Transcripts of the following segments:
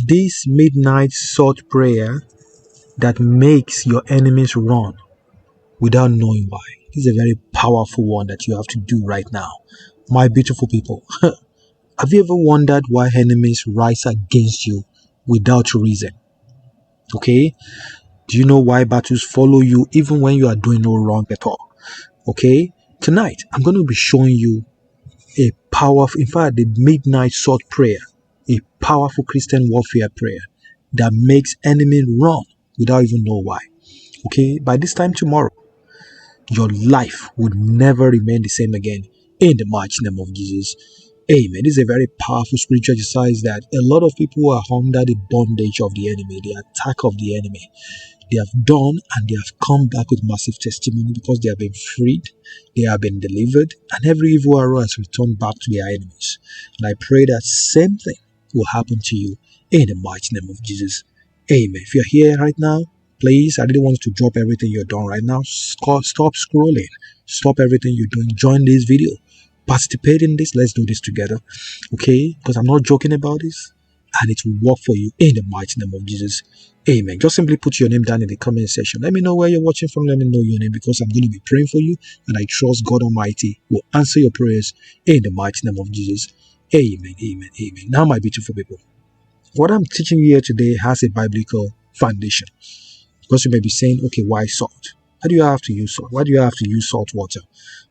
This midnight sword prayer that makes your enemies run without knowing why. This is a very powerful one that you have to do right now. My beautiful people, have you ever wondered why enemies rise against you without reason? Okay? Do you know why battles follow you even when you are doing no wrong at all? Okay? Tonight, I'm going to be showing you a powerful, in fact, the midnight sword prayer, a powerful Christian warfare prayer that makes enemies run without even know why. Okay? By this time tomorrow, your life would never remain the same again in the mighty name of Jesus. Amen. This is a very powerful spiritual exercise that a lot of people are under the bondage of the enemy, the attack of the enemy. They have done and they have come back with massive testimony because they have been freed, they have been delivered, and every evil arrow has returned back to their enemies. And I pray that same thing will happen to you in the mighty name of Jesus. Amen. If you're here right now, please, I really want you to drop everything you're doing right now. Stop scrolling. Stop everything you're doing. Join this video. Participate in this. Let's do this together. Okay? Because I'm not joking about this. And it will work for you in the mighty name of Jesus. Amen. Just simply put your name down in the comment section. Let me know where you're watching from. Let me know your name because I'm going to be praying for you. And I trust God Almighty will answer your prayers in the mighty name of Jesus. Amen. Amen. Amen. Now, my beautiful people, what I'm teaching you here today has a biblical foundation. Because you may be saying, okay, why salt? Why do you have to use salt? Why do you have to use salt water?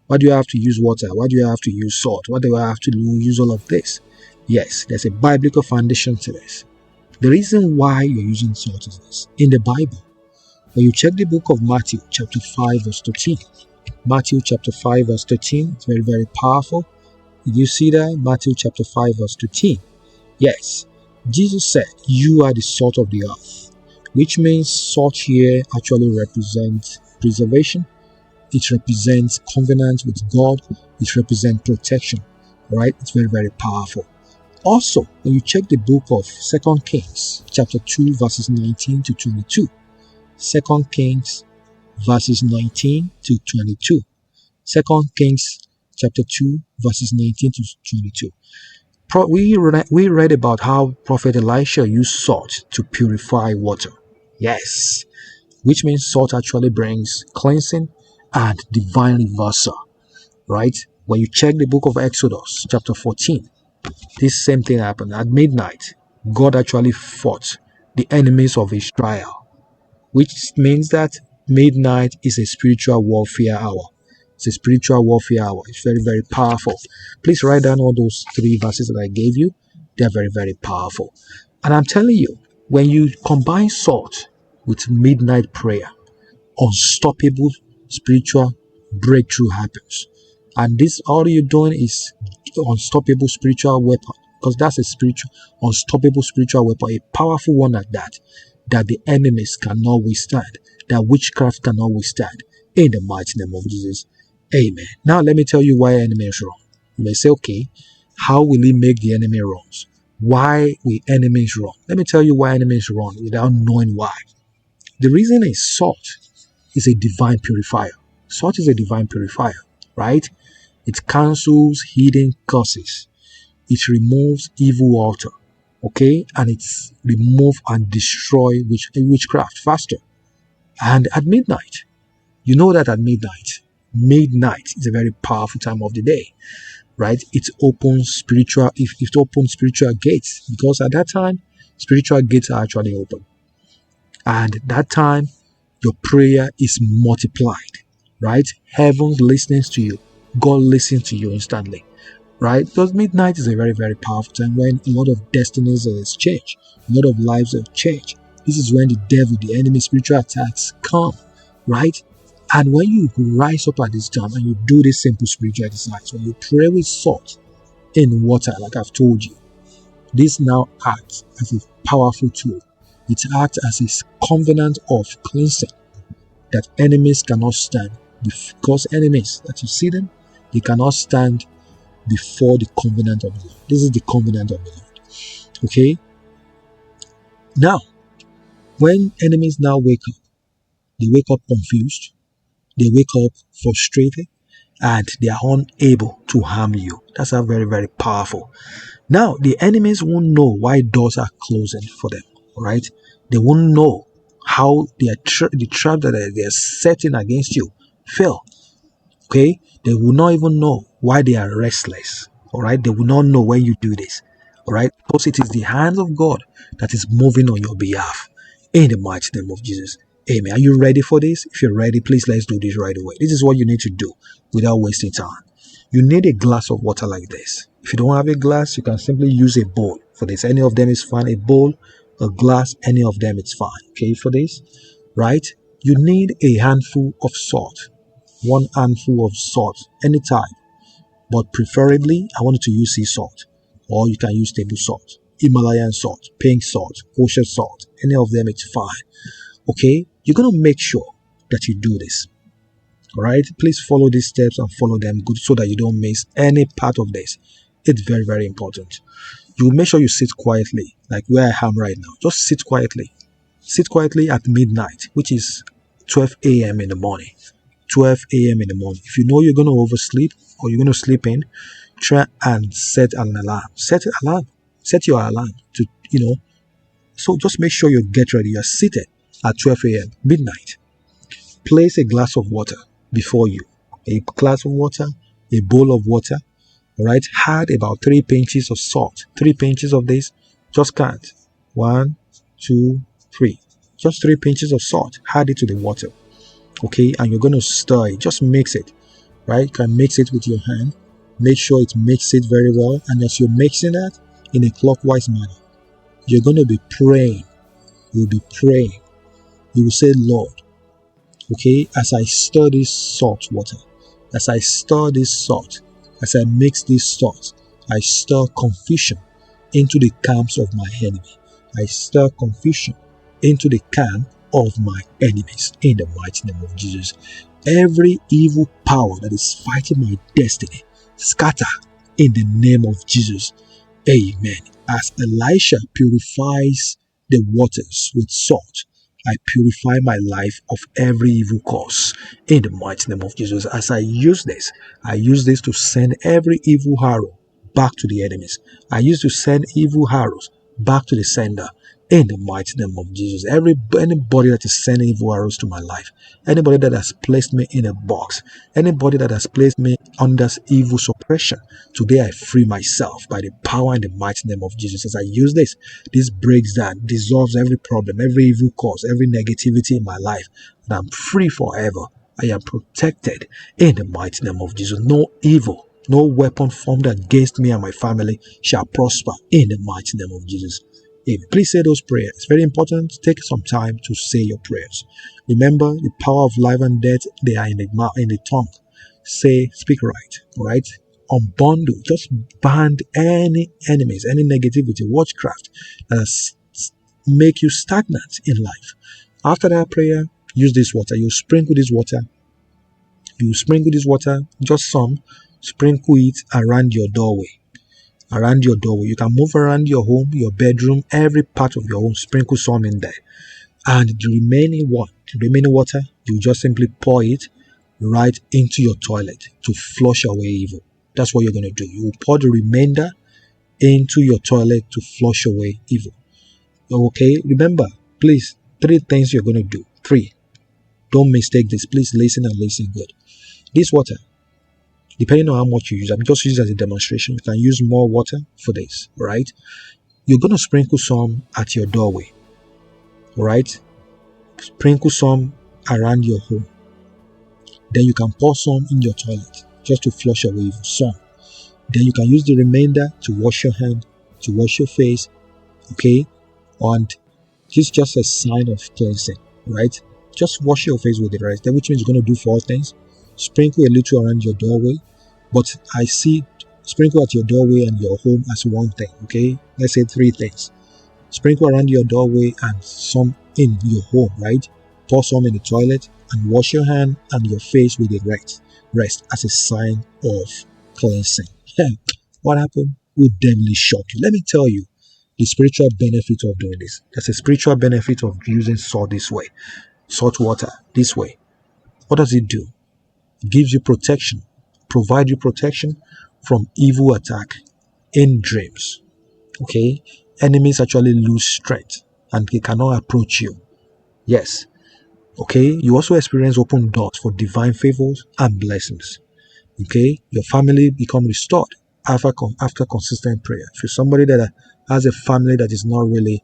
Why do you have to use water? Why do you have to use salt? Why do I have to use all of this? Yes, there's a biblical foundation to this. The reason why you're using salt is this. In the Bible, when you check the book of Matthew chapter 5 verse 13, Matthew chapter 5 verse 13, it's very, very powerful. Did you see that? Matthew chapter 5 verse 13. Yes, Jesus said, you are the salt of the earth, which means salt here actually represents preservation. It represents covenant with God. It represents protection. Right? It's very, very powerful. Also, when you check the book of 2 Kings, chapter 2, verses 19 to 22. 2 Kings, verses 19 to 22. 2 Kings, chapter 2, verses 19 to 22. We read about how Prophet Elisha used salt to purify water. Yes, which means salt actually brings cleansing and divine reversal. Right? When you check the book of Exodus, chapter 14, this same thing happened. At midnight, God actually fought the enemies of Israel, which means that midnight is a spiritual warfare hour. It's a spiritual warfare hour. It's very, very powerful. Please write down all those 3 verses that I gave you. They're very, very powerful. And I'm telling you, when you combine salt with midnight prayer, unstoppable spiritual breakthrough happens. And this, all you're doing is unstoppable spiritual weapon, because that's a spiritual, unstoppable spiritual weapon, a powerful one at that the enemies cannot withstand, that witchcraft cannot withstand, in the mighty name of Jesus. Amen. Now let me tell you why enemies run. You may say, okay, how will he make the enemy run? Why will enemies run? Let me tell you why enemies run without knowing why. The reason is salt is a divine purifier. Salt is a divine purifier, right? It cancels hidden curses. It removes evil water, okay? And it's remove and destroy witchcraft faster. And at midnight, you know that at midnight is a very powerful time of the day, right? It opens spiritual gates, because at that time, spiritual gates are actually open. And that time, your prayer is multiplied, right? Heaven listens to you. God listens to you instantly, right? Because midnight is a very, very powerful time when a lot of destinies has changed, a lot of lives have changed. This is when the devil, the enemy, spiritual attacks come, right? And when you rise up at this time and you do this simple spiritual exercise, when you pray with salt in water, like I've told you, this now acts as a powerful tool. It acts as a covenant of cleansing that enemies cannot stand, because enemies that you see them, they cannot stand before the covenant of the Lord. This is the covenant of the Lord. Okay? Now, when enemies now wake up, they wake up confused, they wake up frustrated, and they are unable to harm you. That's a very, very powerful. Now, the enemies won't know why doors are closing for them, right? They won't know how the trap that they're setting against you fail. Okay, they will not even know why they are restless. All right, they will not know when you do this. All right, because it is the hand of God that is moving on your behalf. In the mighty name of Jesus, Amen. Are you ready for this? If you're ready, please let's do this right away. This is what you need to do without wasting time. You need a glass of water like this. If you don't have a glass, you can simply use a bowl for this. Any of them is fine. A bowl, a glass, any of them it's fine. Okay, for this, right? You need a handful of salt. One handful of salt, any type, but preferably I want you to use sea salt, or you can use table salt, Himalayan salt, pink salt, kosher salt, any of them it's fine. Okay, you're gonna make sure that you do this. All right, please follow these steps and follow them good so that you don't miss any part of this. It's very, very important. You make sure you sit quietly, like where I am right now. Just sit quietly. Sit quietly at midnight, which is 12 a.m. in the morning. 12 a.m. in the morning. If you know you're going to oversleep or you're going to sleep in, try and set an alarm. Set an alarm. Set your alarm to, So just make sure you get ready. You're seated at 12 a.m. midnight. Place a glass of water before you. A glass of water, a bowl of water. All right. Add about 3 pinches of salt. 3 pinches of this. Just count. 1, 2, 3. Just 3 pinches of salt. Add it to the water. Okay, and you're going to stir it. Just mix it, right? You can mix it with your hand. Make sure it mixes it very well. And as you're mixing that in a clockwise manner, you're going to be praying. You'll be praying. You will say, Lord, okay, as I stir this salt water, as I stir this salt, as I mix this salt, I stir confusion into the camps of my enemy. I stir confusion into the camp of my enemies in the mighty name of Jesus. Every evil power that is fighting my destiny, scatter in the name of Jesus. Amen. As Elisha purifies the waters with salt, I purify my life of every evil cause in the mighty name of Jesus. As I use this to send every evil arrow back to the enemies. I used to send evil arrows back to the sender in the mighty name of Jesus. Anybody that is sending evil arrows to my life, anybody that has placed me in a box, anybody that has placed me under evil suppression, today I free myself by the power and the mighty name of Jesus. As I use this breaks down, dissolves every problem, every evil cause, every negativity in my life, and I'm free forever. I am protected in the mighty name of Jesus. No evil, no weapon formed against me and my family shall prosper in the mighty name of Jesus. Amen. Please say those prayers. It's very important. Take some time to say your prayers. Remember, the power of life and death, they are in the tongue. Speak right. All right. Unbundle. Just band any enemies, any negativity, witchcraft that make you stagnant in life. After that prayer, use this water. You sprinkle this water. Just some. Sprinkle it around your doorway. You can move around your home, your bedroom, every part of your home, sprinkle some in there. And the remaining water, you just simply pour it right into your toilet to flush away evil. That's what you're going to do. You will pour the remainder into your toilet to flush away evil. Okay, remember, please, 3 things you're going to do. 3. Don't mistake this. Please listen and listen good. This water, depending on how much you use, I'm just using it as a demonstration. You can use more water for this, right? You're going to sprinkle some at your doorway, right? Sprinkle some around your home. Then you can pour some in your toilet just to flush away some. Then you can use the remainder to wash your hand, to wash your face, okay? And this is just a sign of cleansing, right? Just wash your face with the rest. Then which means you're going to do 4 things. Sprinkle a little around your doorway, but I see sprinkle at your doorway and your home as one thing, okay? Let's say 3 things. Sprinkle around your doorway and some in your home, right? Pour some in the toilet and wash your hand and your face with the rest as a sign of cleansing. What happened will definitely shock you. Let me tell you the spiritual benefit of doing this. There's a spiritual benefit of using salt this way, salt water this way. What does it do? It gives you protection provide you protection from evil attack in dreams. Okay, enemies actually lose strength and they cannot approach you. Yes. Okay, you also experience open doors for divine favors and blessings. Okay, your family become restored after consistent prayer. If you're somebody that has a family that is not really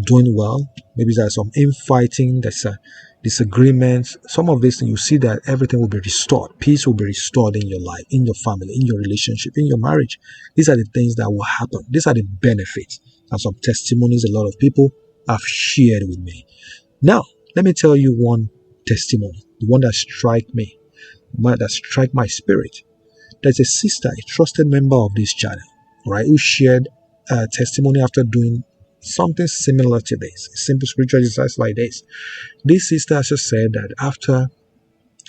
doing well, maybe there's some infighting, there's a disagreement, some of these things, you see that everything will be restored. Peace will be restored in your life, in your family, in your relationship, in your marriage. These are the things that will happen. These are the benefits and some testimonies a lot of people have shared with me. Now, let me tell you one testimony, the one that strike my spirit. There's a sister, a trusted member of this channel, right, who shared a testimony after doing something similar to this, a simple spiritual exercise like this. This sister also said that after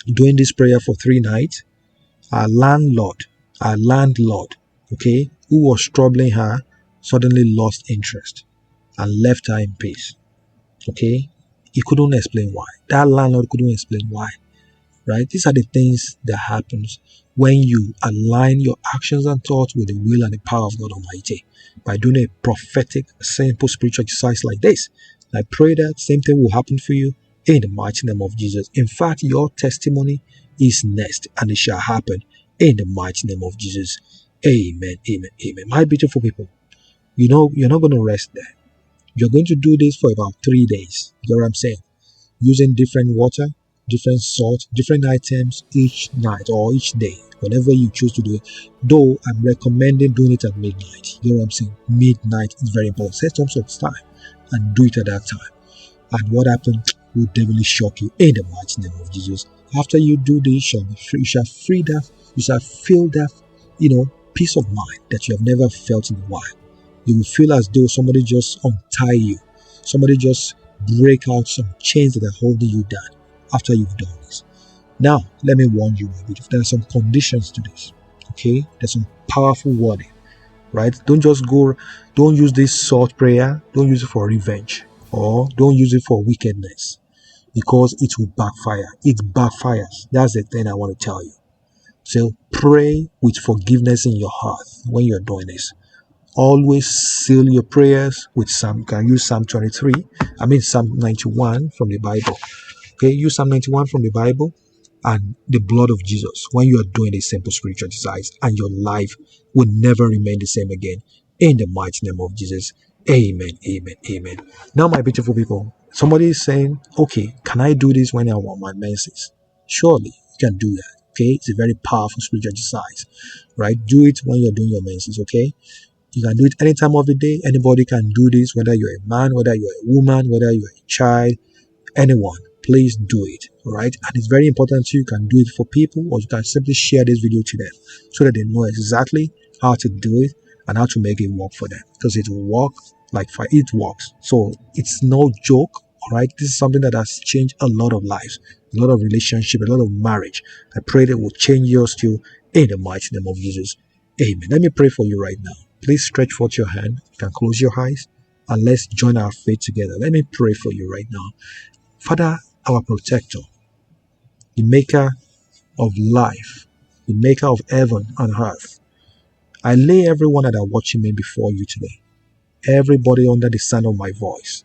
doing this prayer for 3 nights, our landlord, okay, who was troubling her, suddenly lost interest and left her in peace. Okay, he couldn't explain why. That landlord couldn't explain why. Right? These are the things that happens when you align your actions and thoughts with the will and the power of God Almighty by doing a prophetic, simple spiritual exercise like this. I pray that same thing will happen for you in the mighty name of Jesus. In fact, your testimony is next and it shall happen in the mighty name of Jesus. Amen, amen, amen. My beautiful people, you know, you're not going to rest there. You're going to do this for about 3 days. You know what I'm saying? Using different water, different salt, different items each night or each day, whenever you choose to do it. Though I'm recommending doing it at midnight. You know what I'm saying? Midnight is very important. Set some sort of time and do it at that time. And what happened will definitely shock you in the mighty name of Jesus. After you do this, you shall be free. You shall feel that, peace of mind that you have never felt in a while. You will feel as though somebody just untie you. Somebody just break out some chains that are holding you down after you've done this. Now, let me warn you, there are some conditions to this. Okay? There's some powerful warning. Right? Don't use this salt prayer, don't use it for revenge, or don't use it for wickedness, because it will backfire. It backfires. That's the thing I want to tell you. So pray with forgiveness in your heart when you're doing this. Always seal your prayers with Psalm. You can use Psalm 91 from the Bible. Okay, use Psalm 91 from the Bible and the blood of Jesus when you are doing a simple spiritual exercise, and your life will never remain the same again. In the mighty name of Jesus. Amen, amen, amen. Now, my beautiful people, somebody is saying, okay, can I do this when I'm on my menses? Surely you can do that. Okay, it's a very powerful spiritual exercise, right? Do it when you're doing your menses, okay? You can do it any time of the day. Anybody can do this, whether you're a man, whether you're a woman, whether you're a child, anyone. Please do it, all right? And it's very important you can do it for people, or you can simply share this video to them so that they know exactly how to do it and how to make it work for them, because it will work like fire. It works. So it's no joke, all right? This is something that has changed a lot of lives, a lot of relationship, a lot of marriage. I pray that it will change yours too in the mighty name of Jesus. Amen. Let me pray for you right now. Please stretch forth your hand. You can close your eyes and let's join our faith together. Let me pray for you right now. Father, our protector, the maker of life, the maker of heaven and earth, I lay everyone that are watching me before you today. Everybody under the sound of my voice.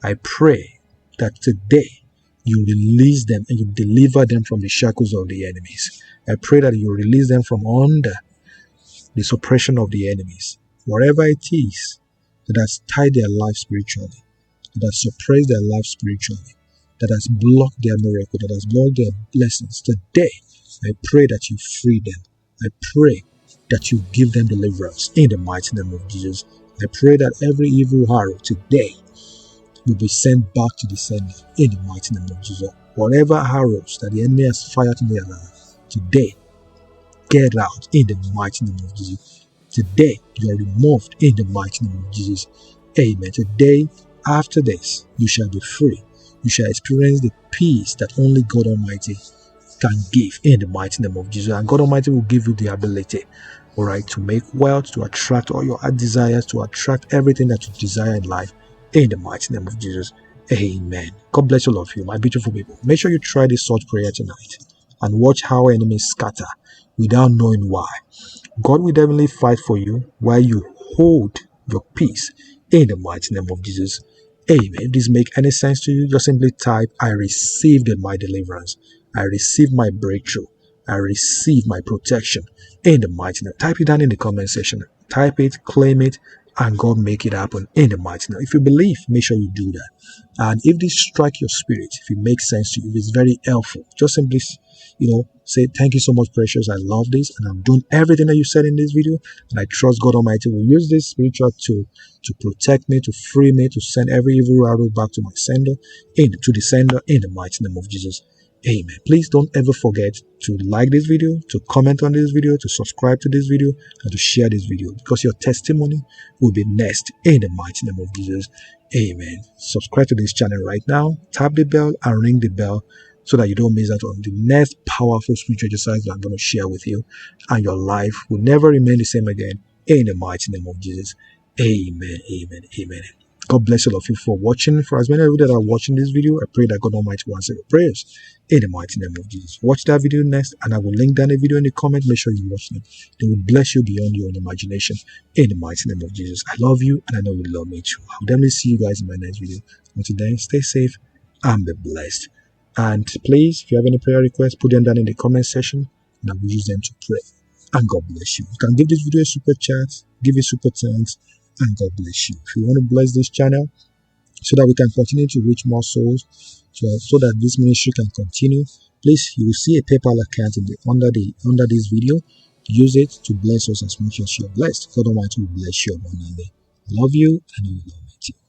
I pray that today you release them and you deliver them from the shackles of the enemies. I pray that you release them from under the suppression of the enemies, wherever it is that has tied their life spiritually, that has suppressed their life spiritually, that has blocked their miracle, that has blocked their blessings. Today, I pray that you free them. I pray that you give them deliverance in the mighty name of Jesus. I pray that every evil arrow today will be sent back to the sender in the mighty name of Jesus. Whatever arrows that the enemy has fired in their life, today, get out in the mighty name of Jesus. Today, you are removed in the mighty name of Jesus. Amen. Today, after this, you shall be free. You shall experience the peace that only God Almighty can give in the mighty name of Jesus. And God Almighty will give you the ability, all right, to make wealth, to attract all your heart desires, to attract everything that you desire in life in the mighty name of Jesus. Amen. God bless all of you, my beautiful people. Make sure you try this salt prayer tonight. and watch how enemies scatter without knowing why. God will definitely fight for you while you hold your peace in the mighty name of Jesus. Amen. If this make any sense to you, just simply type, I received my deliverance. I received my breakthrough. I received my protection in the mighty name. Type it down in the comment section. Type it, claim it, and God make it happen in the mighty name. If you believe, make sure you do that. And if this strike your spirit, if it makes sense to you, if it's very helpful, just simply, say, thank you so much, Precious. I love this, and I'm doing everything that you said in this video, and I trust God Almighty will use this spiritual tool to protect me, to free me, to send every evil arrow back to my sender, to the sender, in the mighty name of Jesus. Amen. Please don't ever forget to like this video, to comment on this video, to subscribe to this video, and to share this video, because your testimony will be next in the mighty name of Jesus. Amen. Subscribe to this channel right now. Tap the bell and ring the bell so that you don't miss out on the next powerful spiritual exercise that I'm going to share with you, and your life will never remain the same again in the mighty name of Jesus. Amen. Amen. Amen. God bless all of you for watching. For as many of you that are watching this video, I pray that God Almighty will answer your prayers in the mighty name of Jesus. Watch that video next, and I will link down the video in the comment. Make sure you watch them. They will bless you beyond your own imagination in the mighty name of Jesus. I love you, and I know you love me too. I'll definitely see you guys in my next video. Until then, stay safe and be blessed. And please, if you have any prayer requests, put them down in the comment section, and I will use them to pray. And God bless you. You can give this video a super chat, give it super thanks, and God bless you. If you want to bless this channel so that we can continue to reach more souls, so that this ministry can continue, please, you will see a PayPal account under this video. Use it to bless us as much as you are blessed. God Almighty will bless you abundantly. I love you, and you love me too.